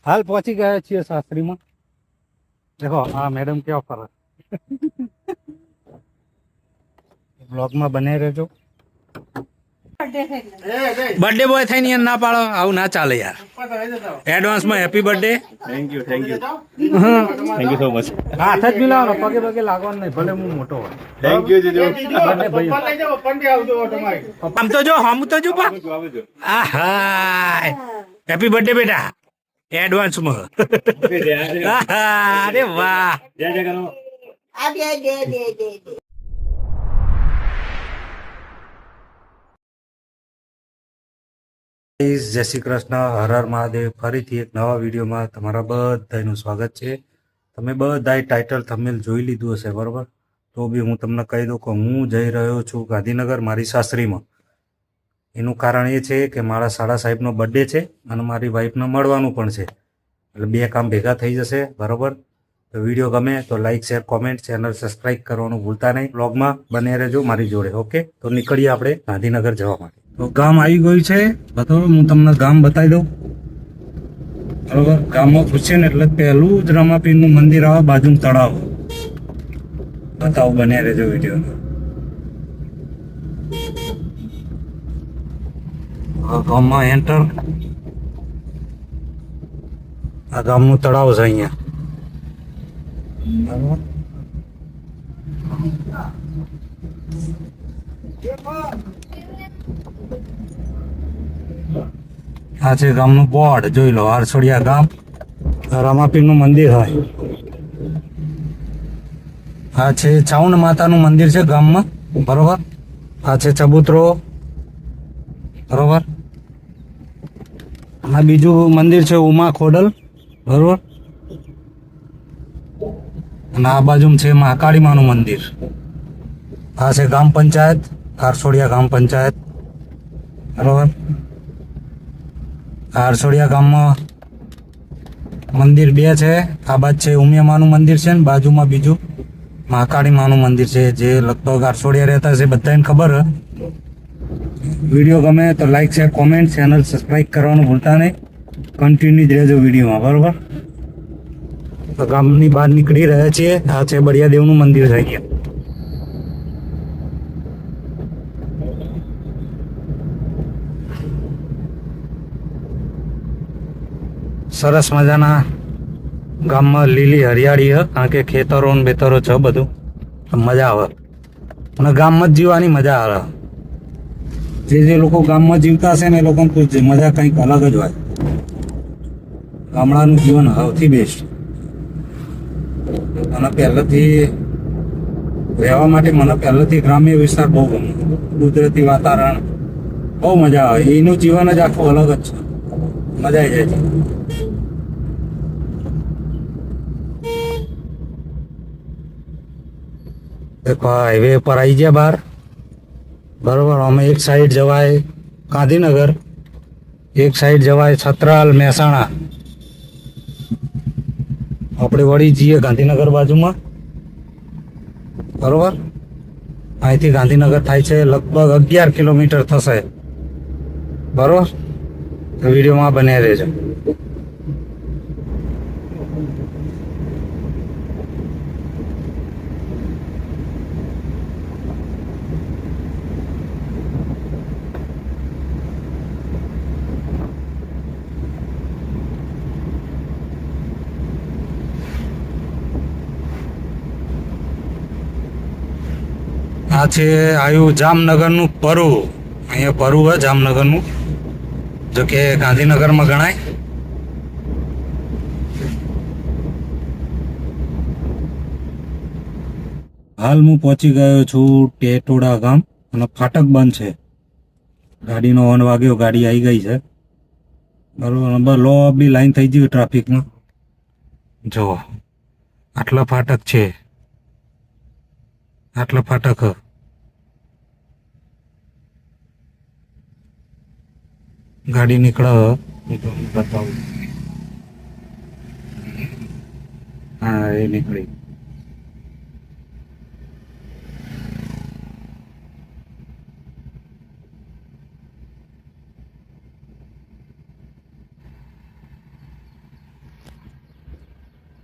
हाल पहुंची गए छे शास्त्री में। देखो हाँ मैडम क्या ऑफर है। ब्लॉग में बने रहो। बर्थडे बॉय थई नहीं ना पाड़ो आउ ना चले यार। एडवांस में happy birthday. Thank you thank you thank you so much हाथ ज मिलावनो पगे पगे लागવાનો नहीं भले हूँ मोटो हो। थैंक यू जीजू बर्थडे भाई हम तो जो पा आहा हैप्पी बर्थडे बेटा एडवांस में। अरे वाह जय जय करो जय श्री कृष्ण हर हर महादेव फरीथी एक नवा विडियोમાં તમારા બધાનું સ્વાગત છે। તમે બધાએ ટાઇટલ થંબનેલ જોઈ લીધું હશે બરોબર। તો બી હું તમને કહી દઉં કે હું જઈ રહ્યો છું ગાંધીનગર મારી સાસરીમાં। એનું કારણ એ છે કે મારા સાડા સાહેબનો બર્થડે છે અને મારી વાઈફને મળવાનું પણ છે, એટલે બે કામ ભેગા થઈ જશે બરોબર। તો વિડીયો ગમે તો like share comment channel subscribe કરવાનું ભૂલતા નહીં। બ્લોગમાં બને રહેજો મારી જોડે। ઓકે તો નીકળીએ આપણે ગાંધીનગર જવા માટે। તો ગામ આવી ગયું છે બતાવો, હું તમને ગામ બતાવી દઉં બરોબર। ગામમાં ઘૂસીએ ને એટલે પહેલું જ રમાપીરનું મંદિર આવે, બાજુમાં તળાવ। બતાવો બને રહેજો વિડીયો। ગામમાં એન્ટર, આ ગામનું તળાવ છે અહીંયા બરોબર। આ છે ગામનું બોર્ડ જોઈ લો, આરસોડિયા ગામ રામાપીરનું મંદિર હોય। આ છે ચાઉંડ માતાનું મંદિર છે ગામમાં બરોબર। આ છે ચબૂતરો બરોબર। આ બીજું મંદિર છે ઉમા ખોડલ બરોબર। અને આ બાજુ છે મહાકાળી માનું મંદિર। આ છે ગ્રામ પંચાયત આરસોડિયા ગ્રામ પંચાયત બરોબર। આરસોડિયા ગામમાં મંદિર બે છે, આ બાજુ છે ઉમિયા માનું મંદિર છે ને બાજુમાં બીજું મહાકાળી માનું મંદિર છે, જે લગભગ આરસોડિયા રહેતા છે બધાને ખબર હે। વિડીયો ગમે તો like share comment channel subscribe કરવાનું ભૂલતા નહીં। કન્ટિન્યુ જ રહેજો વિડીયોમાં બરોબર। તો ગામની બહાર નીકળી રહ્યા છીએ। આ છે બળિયાદેવનું મંદિર છે અહીંયા। સરસ મજાના ગામમાં લીલી હરિયાળી છે, કારણ કે ખેતરો ને બેતરો છે બધું, મજા આવે અને ગામમાં જ જીવવાની મજા આવે। જે લોકો ગામમાં જીવતા હશે ને એ લોકોને પૂછજે, મજા કંઈક અલગ જ હોય। ગામડાનું જીવન સૌથી બેસ્ટ, અને પહેલેથી રહેવા માટે મને પહેલેથી ગ્રામ્ય વિસ્તાર બહુ ગમે। કુદરતી વાતાવરણ બહુ મજા આવે, એનું જીવન જ આખું અલગ જ છે, મજા આવી જાય છે। देखो हाईवे पर आई गया बाहर बराबर। हमें एक साइड जवाए गांधीनगर, एक साइड जवाए छत्राल મહેસાણા। આપણે વળી જઈએ ગાંધીનગર બાજુમાં બરોબર। અહીંથી ગાંધીનગર થાય છે લગભગ 11 કિલોમીટર થશે બરોબર। તો વિડીયોમાં બન્યા રહેજો। આ છે આવ્યું જામનગરનું પરુ। અહીંયા પરુ હે જામનગરનું, જો કે ગાંધીનગરમાં ગણાય। હાલ હું પહોંચી ગયો છું ટેટોડા ગામ, અને ફાટક બંધ છે, ગાડીનો હોર્ન વાગ્યો, ગાડી આવી ગઈ છે બરોબર। લો બી લાઈન થઈ ગઈ ટ્રાફિકમાં, જો આટલા ફાટક છે, આટલા ફાટક ગાડી નીકળે બતાવું। હા એ નીકળી।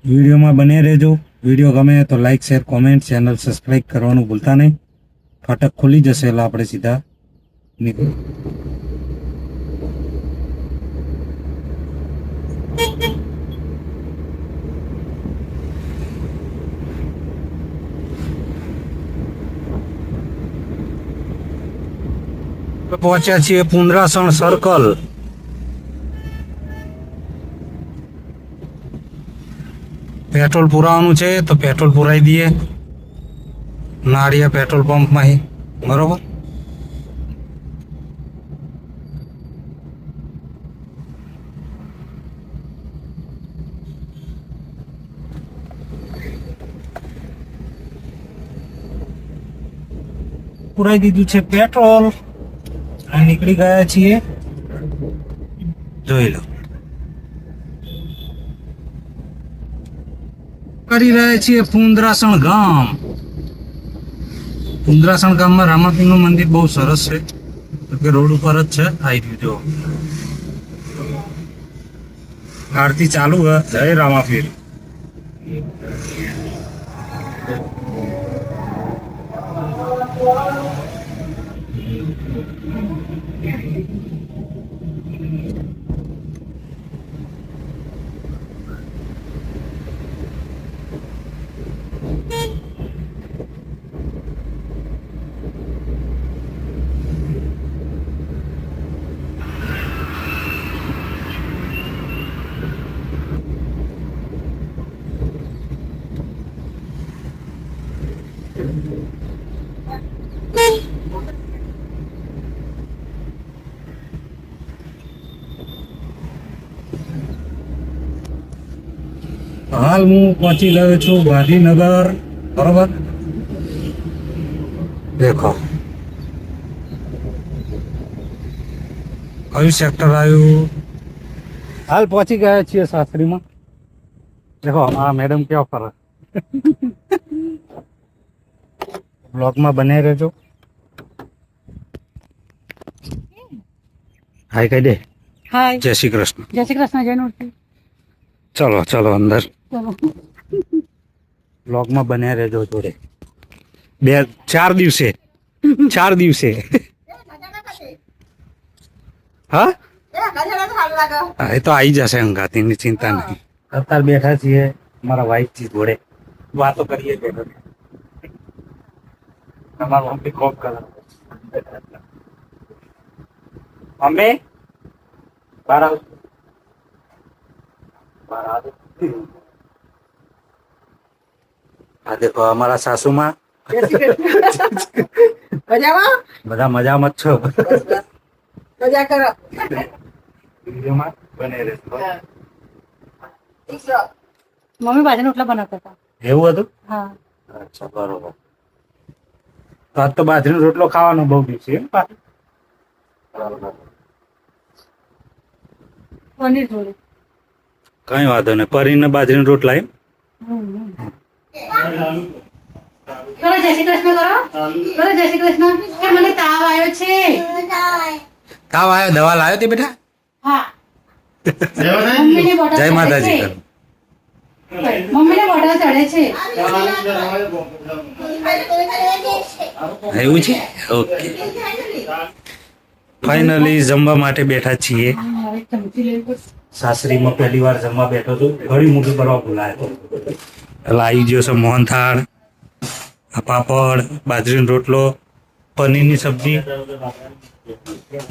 વિડીયોમાં બને રહેજો. વિડીયો ગમે તો like share comment channel subscribe કરવાનું ભૂલતા નહીં. ફાટક ખુલી જશે એટલે આપણે સીધા નીકળ. પહોંચ્યા છીએ પુનરાસણ સર્કલ. પેટ્રોલ પુરાવાનું છે તો પેટ્રોલ પુરાઈ દઈએ નાળિયા પેટ્રોલ પંપમાં. બરોબર. પુરાઈ દીધું છે પેટ્રોલ અને નીકળી ગયા છીએ. જોઈ લો. કરી રહ્યા છીએ પુંદરાસણ ગામ. પુંદરાસણ ગામમાં રામાપીરનું મંદિર બહુ સરસ છે. તો કે રોડ ઉપર જ છે. આવી રહ્યું જો આરતી ચાલુ હે. જય રામાપીર. હાલ હું પહોંચી ગયો છું ગાંધીનગર. બરોબર. દેખો કયું સેક્ટર આવ્યું. હાલ પહોંચી ગયા છીએ સાસરીમાં. દેખો આ મેડમ કેવા ફરક. બ્લોગમાં બને રહેજો. હાય કહી દે. હાય. જય શ્રી કૃષ્ણ. જય શ્રી કૃષ્ણ. જય મૂર્તિ. ચલો ચલો અંદર. ચલો. બ્લોગમાં બને રહેજો જોડે. 4 દિવસે 4 દિવસે. હા હા, એ તો આવી જશે અંગાતીની ચિંતા નહીં. અત્યારે બેઠા છીએ મારા વાઈફ જોડે વાતો કરીએ. તમારો મમ્મી કોક કરે. મમ્મી બહાર આવ. આ દેખો અમારા સાસુમાં. મજામાં? બધા મજામાં જ છો. મજા કરો. વિડીયોમાં બને રહેજો. મમ્મી બાજુ રોટલા બનાવતા હતા. એવું હતું. હા. અચ્છા બરોબર. તો આજ તો બાજરીનો રોટલો ખાવાનો બહુ દિવસે એમ પાછું. પનીર જોડે. કઈ વાંધો નહીં. પરીને બાજરીનો રોટલા એમ. કરો જય શ્રી કૃષ્ણ કરો. કરો જય શ્રી કૃષ્ણ. કે મને તાવ આવ્યો છે. તાવ આવ્યો. દવા લાવ્યો તે બેટા. હા. મમ્મીને બોટલ જય ચડે માતાજી. છે. મમ્મીને બોટલ ચડે છે. એવું છે. ઓકે. ફાઇનલી જમવા માટે બેઠા છીએ. હવે ચમચી લેવી પડશે. સાસરીમાં પહેલી વાર જમવા બેઠો છું. ઘડી મોટી કરવા ભૂલાયો. એટલે આવી ગયો છે મોહનથાળ, આ પાપડ, બાજરીનો રોટલો, પનીરની સબ્જી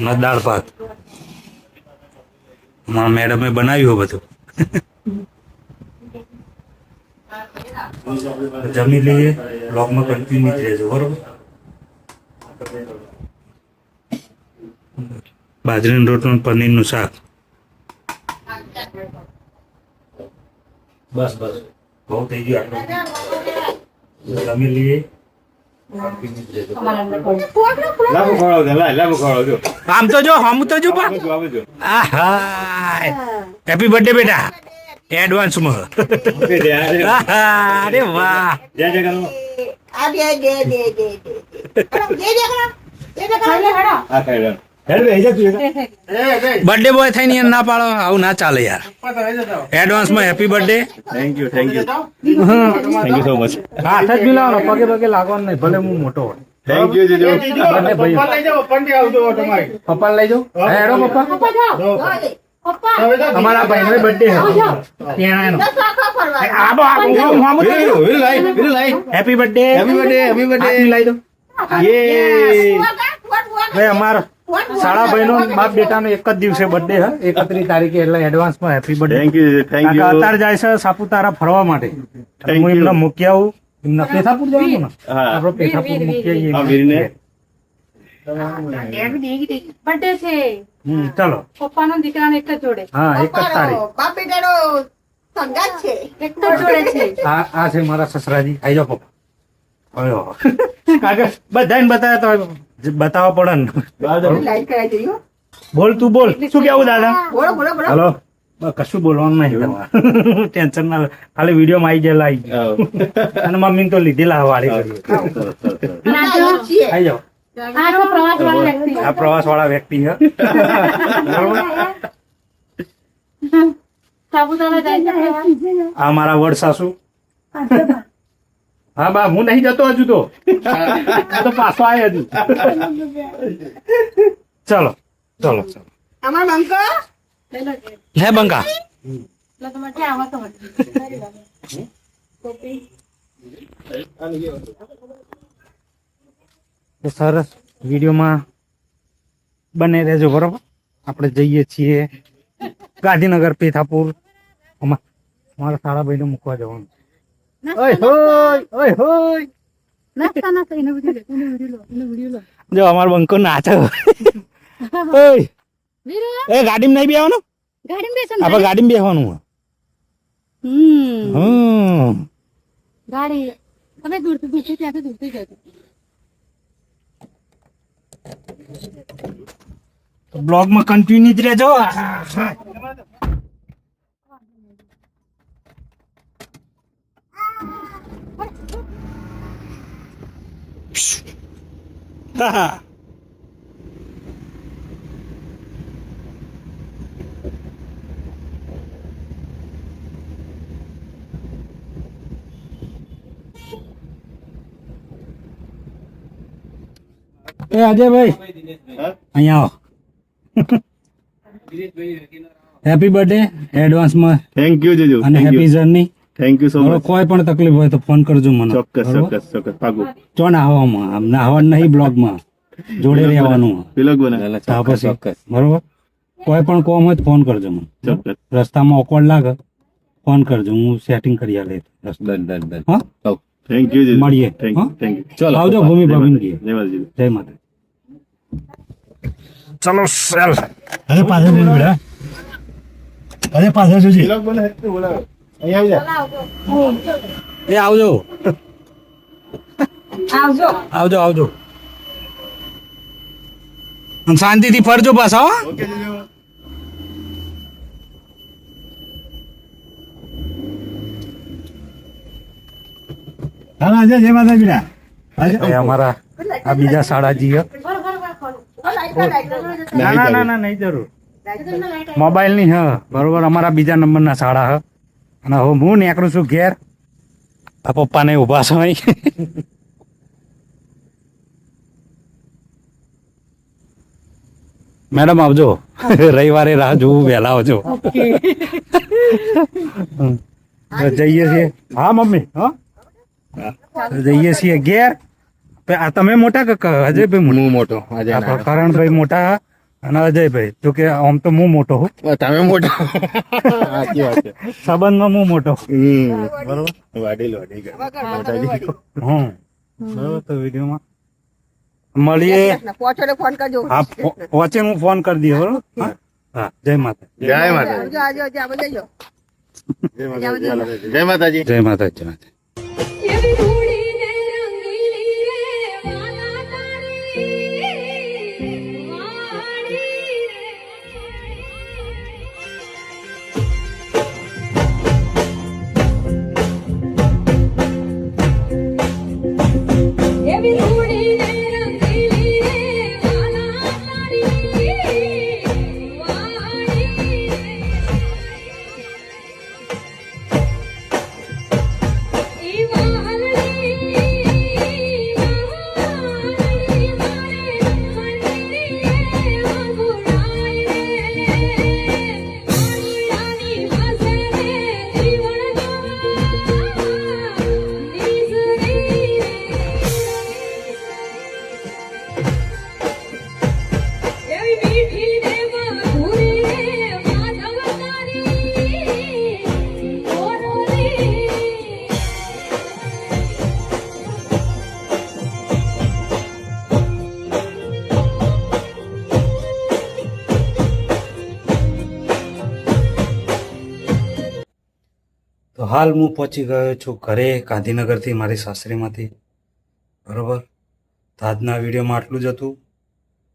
ને દાળ ભાત. મારા મેડમે બનાવ્યું બધું. જમી લઈએ. બ્લોગમાં કન્ટિન્યુ જ રહેજો. બરોબર. બાજરીનો રોટલો અને પનીરનું શાક. બસ બસ બહુ થઈ ગયું આટલું. જમી લઈએ. અમારા અંદર પડે. લાંબુ ખવડાવો દે, લાંબુ ખવડાવો જો. આમ તો જો હમ તો જો પણ. આવજો, આવજો. હેપી બર્થડે બેટા એડવાન્સમાં. અરે વાહ. જય જય કરો. ખાઈ લે હેડો. આ ખાઈ લો. બર્થડે બોય થઈને યાર ના પાડો, આવું ના ચાલે યાર. એડવાન્સમાં happy birthday. Thank you thank you so much. હાથ જ મિલાવવાનો, પગે પગે લાગવાનું નહીં, ભલે હું મોટો હોય. થેન્ક યુ જીજુ. બંને ભાઈઓ. પપ્પા લઈ જાઓ. હા, હેડો પપ્પા. પપ્પા જાઓ. પપ્પા અમારા ભાઈનો બર્થડે છે ત્યાં એનો. આબો હેપી બર્થડે. Happy birthday. લઈ દો. યે. ભાઈ અમારો સાડા ભાઈનો બાપ બેટાનો એક જ દિવસે બર્થડે છે, 31 તારીખે, એટલે એડવાન્સમાં happy birthday. Thank you thank you. અત્યારે જાય છે સાપુતારા ફરવા માટે. Thank હું you. એમને મૂકી આવું. એમને પેથાપુર જવાનું ને? હા. આપણે પેથાપુર મૂકી આવીએ. હા, વીરને. બર્થડે છે ચલો. પપ્પાનો દીકરાનો એક જ જોડે, હા, 1 તારીખ. બાપ બેટાનો સંગાત છે. એક જ જોડે છે. આ છે મારા સસરાજી. આઈ જાઓ પપ્પા. અયો. કાકા બધાને બતાવ્યા તો બતાવવા પડે ને. લાઈટ કરાવી દઈએ હો. બોલ તું બોલ. શું કેવું દાદા? બોલો બોલો બોલો. હલો. કશું બોલવાનું નહીં તમારે. ટેન્શન ના લે. ખાલી વિડીયોમાં આવી ગયેલા આવી ગયા. અને મમ્મીને તો લીધેલા વાળી કરી. અને આ જો, છીએ. આઈ જાઓ. આ જો પ્રવાસવાળા વ્યક્તિ. આ પ્રવાસ વાળા વ્યક્તિ છે. બરોબર. સાપુતારા જાય છે. આ મારા વડ સાસુ. હા બા, હું નહીં જતો હજુ તો. આ તો પાછો આવે હજુ. ચલો ચલો ચલો. અમાર બંકો લઈ લો. હે બંકા. લો તમારે ક્યાં આવા તો હતી. કોપી. તો સરસ વિડીયોમાં બને રહેજો, બરોબર. આપણે જઈએ છીએ ગાંધીનગર પેથાપુર. મારા સારા ભાઈને મૂકવા જવાનું. ઓય હોય ઓય હોય. નાસ્તા નાસ્તા એનો વિડીયો લો. જો અમારો બંકો નાચે. ઓય વીરો, એ ગાડીમાં નહીં બેસવાનું. ગાડીમાં બેસો ને. આપણે ગાડીમાં બેસવાનું. ગાડી તમે દૂરથી ત્યાંથી દૂરથી જજો. બ્લોગમાં કન્ટિન્યુ જ રહેજો. હા. એ અજયભાઈ અહીંયા આવો. હેપી બર્થડે એડવાન્સમાં થેન્ક યુ જીજુ. અને happy journey. Thank you so હવે મચ. કોઈ પણ તકલીફ હોય તો ફોન કરજો મને. ચોક્કસ બરોબર? ચોક્કસ ચોક્કસ પાકું. ચો નાહવામાં, આમ નાહવાનું નહીં, બ્લોગમાં જોડે રહેવાનું. તિલક બના. તો પછી બરોબર, કોઈ પણ કોમ હોય તો ફોન કરજો મને. ચોક્કસ. રસ્તામાં ઓકવર્ડ લાગે ફોન કરજો, હું સેટિંગ કરી આલે. હા, થેન્ક યુ જીજુ. મળીએ. થેન્ક હા? You thank you. આવજો ભૂમિ ભાભીને ઘેર. જય માતા જીજુ. જય માતા. ચલો સેલ. અરે પાછળ જઈને બેઠા. અરે પાછળ જોજે. તિલક બના હેતુ બોલાવો. અહીંયા આવી જા. એ આવજો આવજો. આવજો આવજો. અને શાંતિથી ફરજો પાછા. હો. ઓકે જીજુ. હા જય માતા બેટા. અમારા આ બીજા શાળાજી છે. ના ના ના ના નહીં જરૂર. મોબાઈલ ની હા બરોબર. અમારા બીજા નંબરના શાળા હ. અને હવે હું નીકળું છું ઘેર. આ પપ્પાને ઉભા છે અહીં. મેડમ આવજો. રવિવારે રાહ જોવું, વહેલા આવજો. જઈએ છીએ. હા મમ્મી. હા જઈએ છીએ ઘેર. આ તમે મોટા કે અજયભાઈ? હું મોટો. આજે આપણા કરણભાઈ મોટા અને અજયભાઈ. જો કે આમ તો હું મોટો હું. તમે મોટા. સાચી વાત છે. સંબંધમાં હું મોટો. બરોબર. વાડીલ વાડી મોટાજી. બરોબર. તો વિડીયોમાં મળીએ. પોચોડે ફોન કરજો. હા પહોંચે હું ફોન કરી દઈએ. બરોબર. હા હા. જય માતા. જય માતા. આવજો આવજો આવજો આપણે જઈજો. જય માતાજી. જય માતા. જય માતા. એવી રૂડીને રંગીલી રે વાલા તારી વાડી રે એવી રૂડીને રંગીલી રે વાલા તારી તો હાલ હું પહોંચી ગયો છું ઘરે ગાંધીનગરથી મારી સાસરીમાંથી. બરાબર, તો આજના વિડીયોમાં આટલું જ હતું.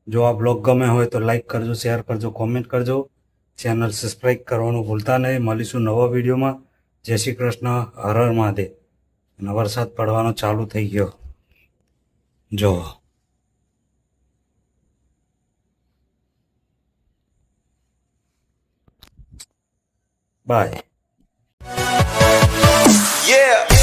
જો આ બ્લોગ ગમે હોય તો લાઈક કરજો, શેર કરજો, કોમેન્ટ કરજો. ચેનલ સબસ્ક્રાઈબ કરવાનું ભૂલતા નહીં. મળીશું નવા વિડીયોમાં. જય શ્રી કૃષ્ણ, હર હર મહાદેવ. અને વરસાદ પડવાનો ચાલુ થઈ ગયો. જો બાય. Yeah.